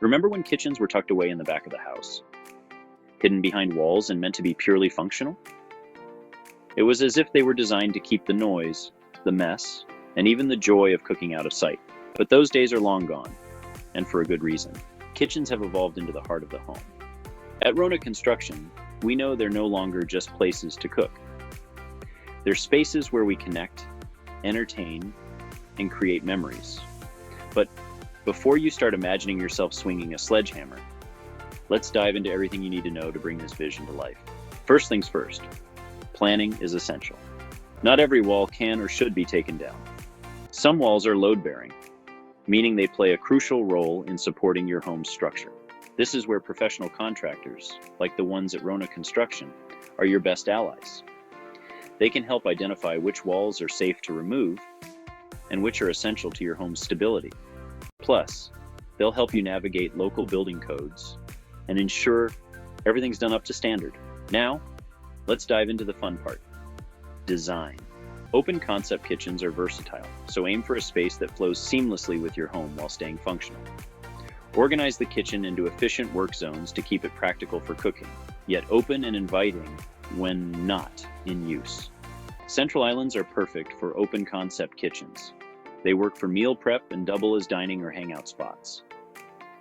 Remember when kitchens were tucked away in the back of the house, hidden behind walls and meant to be purely functional? It was as if they were designed to keep the noise, the mess, and even the joy of cooking out of sight. But those days are long gone, and for a good reason. Kitchens have evolved into the heart of the home. At Wrona Construction, we know they're no longer just places to cook. They're spaces where we connect, entertain, and create memories. But before you start imagining yourself swinging a sledgehammer, let's dive into everything you need to know to bring this vision to life. First things first, planning is essential. Not every wall can or should be taken down. Some walls are load-bearing, meaning they play a crucial role in supporting your home's structure. This is where professional contractors, like the ones at Wrona Construction, are your best allies. They can help identify which walls are safe to remove and which are essential to your home's stability. Plus, they'll help you navigate local building codes and ensure everything's done up to standard. Now, let's dive into the fun part, design. Open concept kitchens are versatile, so aim for a space that flows seamlessly with your home while staying functional. Organize the kitchen into efficient work zones to keep it practical for cooking, yet open and inviting when not in use. Central islands are perfect for open concept kitchens. They work for meal prep and double as dining or hangout spots.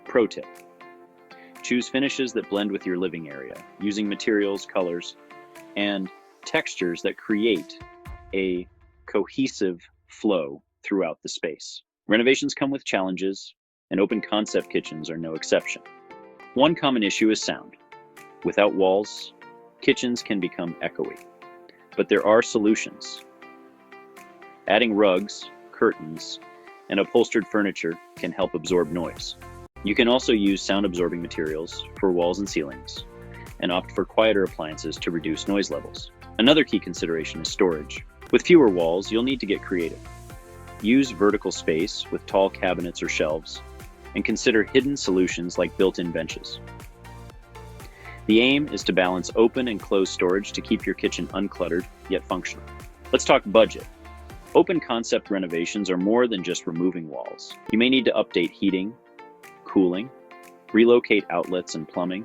Pro tip: choose finishes that blend with your living area, using materials, colors, and textures that create a cohesive flow throughout the space. Renovations come with challenges, and open concept kitchens are no exception. One common issue is sound. Without walls, kitchens can become echoey, but there are solutions. Adding rugs, curtains, and upholstered furniture can help absorb noise. You can also use sound-absorbing materials for walls and ceilings, and opt for quieter appliances to reduce noise levels. Another key consideration is storage. With fewer walls, you'll need to get creative. Use vertical space with tall cabinets or shelves, and consider hidden solutions like built-in benches. The aim is to balance open and closed storage to keep your kitchen uncluttered yet functional. Let's talk budget. Open concept renovations are more than just removing walls. You may need to update heating, cooling, relocate outlets and plumbing,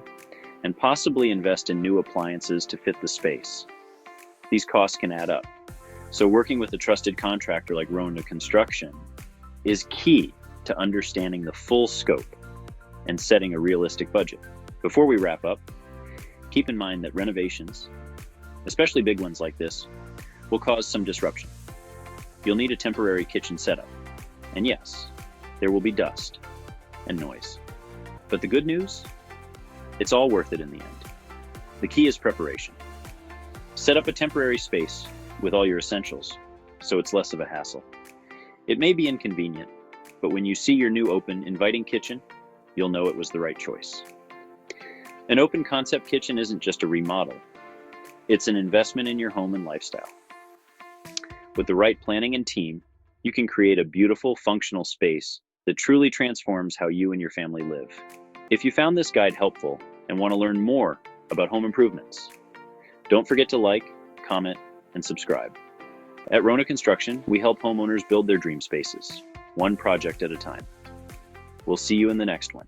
and possibly invest in new appliances to fit the space. These costs can add up, so working with a trusted contractor like Wrona Construction is key to understanding the full scope and setting a realistic budget. Before we wrap up, keep in mind that renovations, especially big ones like this, will cause some disruption. You'll need a temporary kitchen setup, and yes, there will be dust and noise. But the good news? It's all worth it in the end. The key is preparation. Set up a temporary space with all your essentials, so it's less of a hassle. It may be inconvenient, but when you see your new open, inviting kitchen, you'll know it was the right choice. An open concept kitchen isn't just a remodel. It's an investment in your home and lifestyle. With the right planning and team, you can create a beautiful, functional space that truly transforms how you and your family live. If you found this guide helpful and want to learn more about home improvements, don't forget to like, comment, and subscribe. At Wrona Construction, we help homeowners build their dream spaces, one project at a time. We'll see you in the next one.